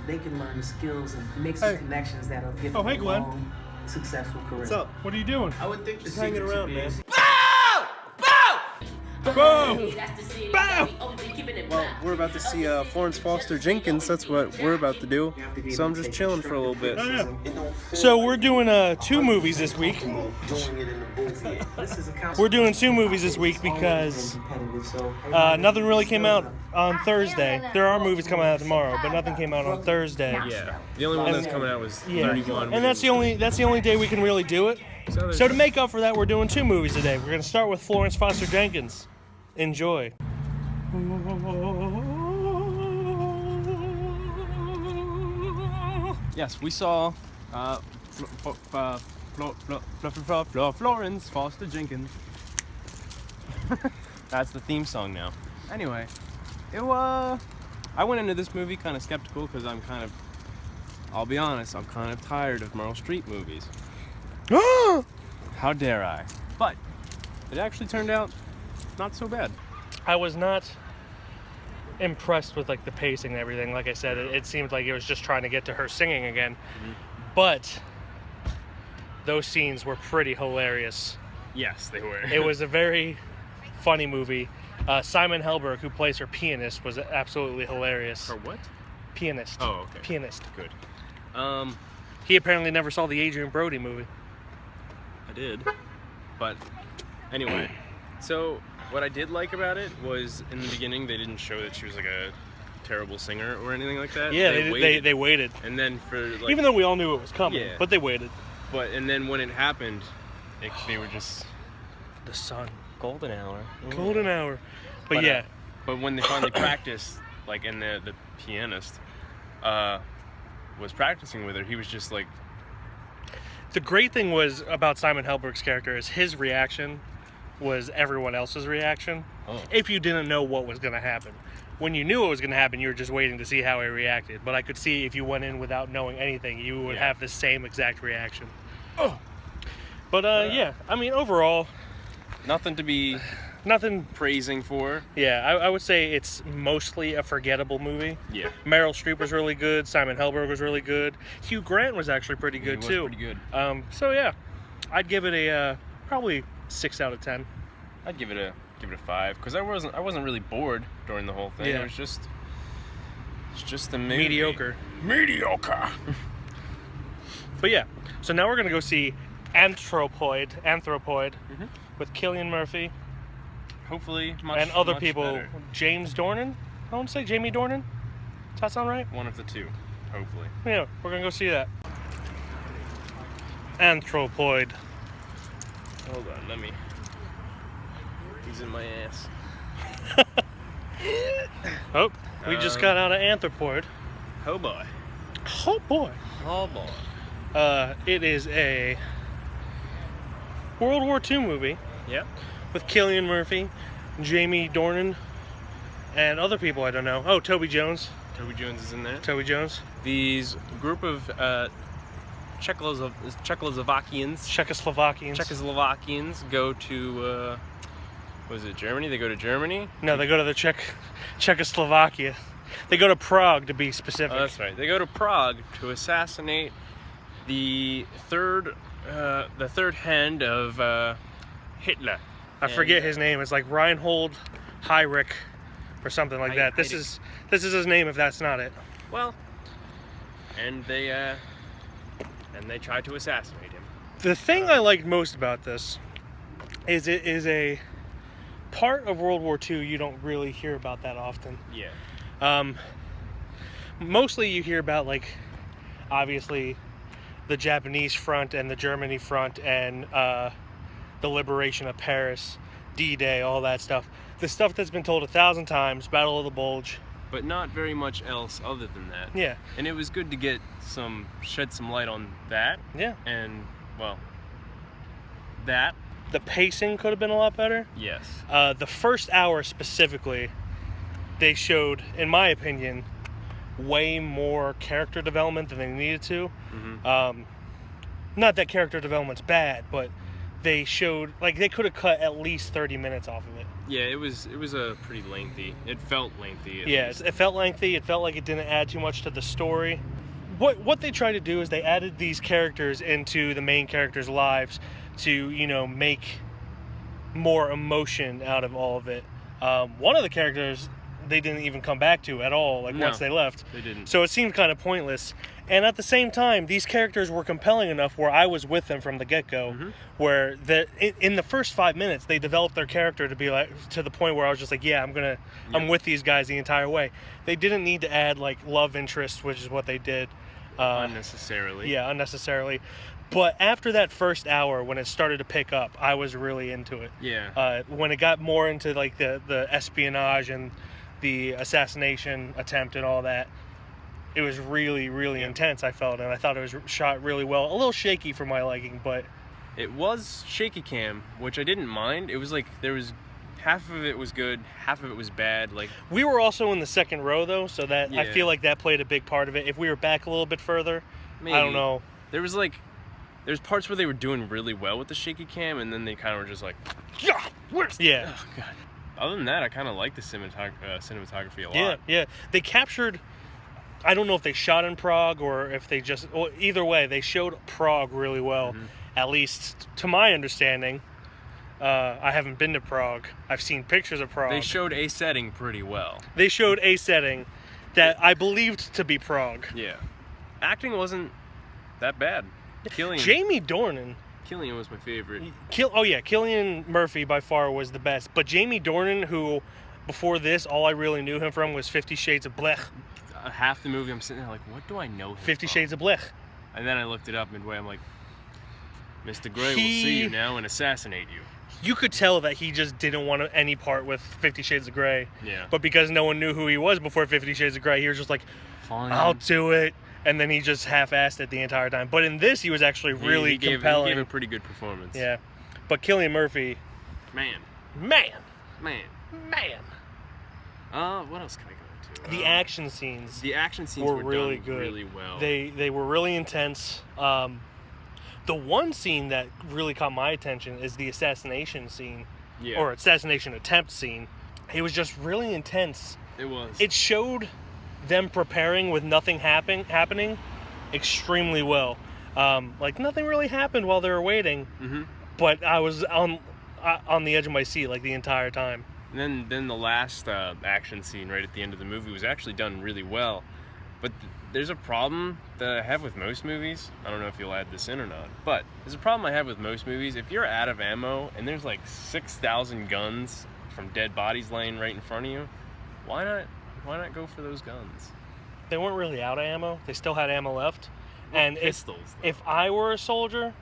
they can learn the skills and make some connections that'll give them a Glen. long, successful career. What's up? What are you doing? I would think Just hanging around, man. Boom! Boom! Well, we're about to see Florence Foster Jenkins. That's what we're about to do. So I'm just chilling for a little bit. Oh, yeah. So we're doing 2 movies this week. We're doing 2 movies this week because nothing really came out on Thursday. There are movies coming out tomorrow, but nothing came out on Thursday. Yeah, the only one that's coming out was 31. And that's the only day we can really do it. So to make up for that, we're doing 2 movies today. We're going to start with Florence Foster Jenkins. Enjoy. Yes, we saw Florence Foster Jenkins. That's the theme song now. Anyway, I went into this movie kind of skeptical because I'll be honest, I'm kind of tired of Meryl Streep movies. How dare I? But it actually turned out not so bad. I was not impressed with like the pacing and everything. Like I said, it seemed like it was just trying to get to her singing again. Mm-hmm. But those scenes were pretty hilarious. Yes, they were. It was a very funny movie. Simon Helberg, who plays her pianist, was absolutely hilarious. Her what? Pianist. Oh, okay. Pianist. Good. He apparently never saw the Adrian Brody movie. I did. But anyway, so what I did like about it was in the beginning they didn't show that she was like a terrible singer or anything like that. Yeah, they waited. And then for like, even though we all knew it was coming, yeah, but they waited. And then when it happened, they were just the sun, golden hour. Golden hour. But yeah. But when they finally practiced, like, and the pianist was practicing with her, he was just like. The great thing was about Simon Helberg's character is his reaction was everyone else's reaction. If you didn't know what was going to happen. When you knew what was going to happen, you were just waiting to see how he reacted. But I could see if you went in without knowing anything, you would have the same exact reaction. But yeah, I mean, overall, nothing to be praising for. Yeah, I would say it's mostly a forgettable movie. Yeah. Meryl Streep was really good. Simon Helberg was really good. Hugh Grant was actually pretty good too. Pretty good. So yeah, I'd give it a probably 6 out of 10. I'd give it a 5 because I wasn't really bored during the whole thing. Yeah. It's just a movie. Mediocre. But yeah, so now we're gonna go see Anthropoid with Cillian Murphy. Hopefully, and other much people. Better. James Dornan. I want to say Jamie Dornan. Does that sound right? One of the two, hopefully. Yeah, we're gonna go see that. Anthropoid. Hold on, let me. He's in my ass. Oh, we just got out of Anthropoid. Oh boy. Oh boy. Oh boy. It is a World War II movie. Yeah. With Cillian Murphy, Jamie Dornan, and other people I don't know. Oh, Toby Jones. Toby Jones is in there. Toby Jones. These group of Czechoslovakians go to was it Germany? They go to Germany? No, they go to the Czechoslovakia. They go to Prague to be specific. Oh, that's right. They go to Prague to assassinate the third hand of Hitler. I forget his name. It's like Reinhold Heydrich or something like that. This is his name if that's not it. Well, and they try to assassinate him. The thing I liked most about this is it is a part of World War II you don't really hear about that often. Yeah. Mostly you hear about, like, obviously the Japanese front and the Germany front and the liberation of Paris, D-Day, all that stuff. The stuff that's been told 1,000 times, Battle of the Bulge. But not very much else other than that. Yeah. And it was good to shed some light on that. Yeah. And, well, that. The pacing could have been a lot better. Yes. The first hour specifically, they showed, in my opinion, way more character development than they needed to. Mm-hmm. Not that character development's bad, but they showed, like, they could have cut at least 30 minutes off of it. Yeah, it was a pretty lengthy. It felt lengthy. Yes, it felt lengthy. It felt like it didn't add too much to the story. What they tried to do is they added these characters into the main characters' lives to, you know, make more emotion out of all of it. One of the characters they didn't even come back to at all, like, once they left. They didn't. So it seemed kind of pointless. And at the same time, these characters were compelling enough where I was with them from the get-go, where in the first 5 minutes, they developed their character to be like, to the point where I was just like, yeah, I'm with these guys the entire way. They didn't need to add, like, love interest, which is what they did. Unnecessarily. Yeah, unnecessarily. But after that first hour, when it started to pick up, I was really into it. Yeah. When it got more into, like, the espionage and the assassination attempt and all that, it was really, really intense, I felt, and I thought it was shot really well. A little shaky for my liking, but... It was shaky cam, which I didn't mind. It was like, there was... half of it was good, half of it was bad. Like, we were also in the second row, though, so that I feel like that played a big part of it. If we were back a little bit further, maybe. I don't know. There's parts where they were doing really well with the shaky cam, and then they kind of were just like, where's yeah. Oh, God. Other than that, I kind of like the cinematography a lot. Yeah. They captured... I don't know if they shot in Prague or if they just... Well, either way, they showed Prague really well, at least to my understanding. I haven't been to Prague. I've seen pictures of Prague. They showed a setting pretty well. They showed a setting that I believed to be Prague. Yeah. Acting wasn't that bad. Jamie Dornan. Cillian was my favorite. Cillian Murphy by far was the best. But Jamie Dornan, who before this, all I really knew him from was 50 Shades of Blech. Half the movie I'm sitting there like, what do I know him 50 from? Shades of Blech. And then I looked it up midway. I'm like, Mr. Grey will see you now and assassinate you. You could tell that he just didn't want any part with 50 Shades of Grey. Yeah. But because no one knew who he was before 50 Shades of Grey, he was just like, fine, I'll do it. And then he just half-assed it the entire time. But in this, he was actually really compelling. He gave a pretty good performance. Yeah. But Cillian Murphy... Man. What else can I go into? The action scenes. The action scenes were really done good. Really well. They were really intense. The one scene that really caught my attention is the assassination scene. Yeah. Or assassination attempt scene. It was just really intense. It was. It showed them preparing with nothing happening extremely well. Like, nothing really happened while they were waiting. But I was on the edge of my seat, like, the entire time. And then the last action scene right at the end of the movie was actually done really well. But there's a problem that I have with most movies. I don't know if you'll add this in or not. But there's a problem I have with most movies. If you're out of ammo and there's like 6,000 guns from dead bodies laying right in front of you, why not go for those guns? They weren't really out of ammo. They still had ammo left. Well, and pistols, if I were a soldier,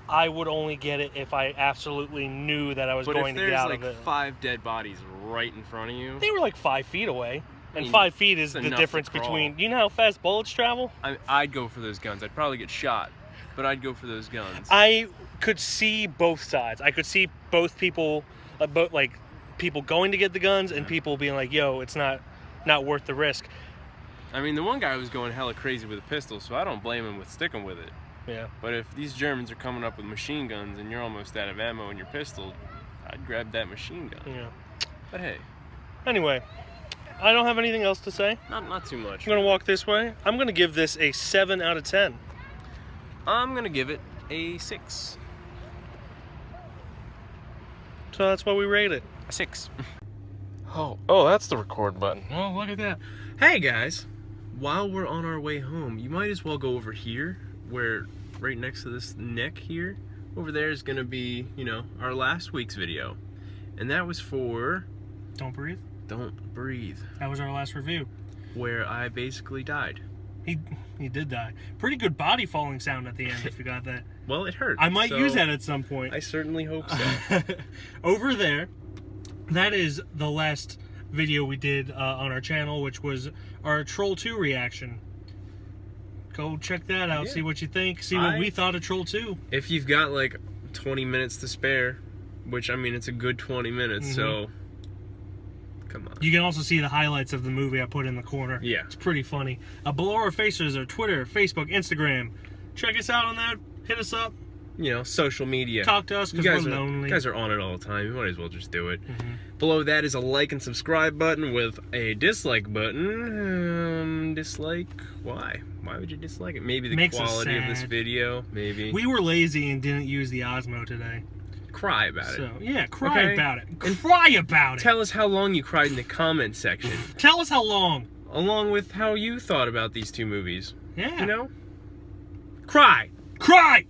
I would only get it if I absolutely knew that I was going to get out of it. But if there's like 5 dead bodies right in front of you... They were like 5 feet away. And 5 feet is the difference between... You know how fast bullets travel? I'd go for those guns. I'd probably get shot, but I'd go for those guns. I could see both sides. I could see both people, people going to get the guns and people being like, yo, it's not worth the risk. I mean, the one guy was going hella crazy with a pistol, so I don't blame him with sticking with it. Yeah. But if these Germans are coming up with machine guns and you're almost out of ammo in your pistol, I'd grab that machine gun. Yeah. But hey. Anyway, I don't have anything else to say. Not too much. I'm going to walk this way. I'm going to give this a 7 out of 10. I'm going to give it a 6. So that's why we rate it. A 6. Oh, that's the record button. Oh, look at that. Hey, guys. While we're on our way home, you might as well go over here, where right next to this neck here, over there is going to be, our last week's video. And that was for... Don't Breathe? Don't Breathe. That was our last review. Where I basically died. He did die. Pretty good body falling sound at the end, if you got that. Well, it hurt. I might use that at some point. I certainly hope so. Over there, that is the last video we did on our channel, which was our Troll 2 reaction. Go check that out, see what you think, see what we thought of Troll 2. If you've got like 20 minutes to spare, which I mean it's a good 20 minutes, so come on. You can also see the highlights of the movie I put in the corner. Yeah. It's pretty funny. Below our faces are Twitter, Facebook, Instagram. Check us out on that. Hit us up. social media. Talk to us because we're lonely. You guys are on it all the time. You might as well just do it. Below that is a like and subscribe button with a dislike button. Dislike? Why? Why would you dislike it? Maybe the quality of this video. Maybe. We were lazy and didn't use the Osmo today. Cry about it. So, yeah, cry about it. Cry about it. Tell us how long you cried in the comment section. Tell us how long. Along with how you thought about these two movies. Yeah. Cry! Cry!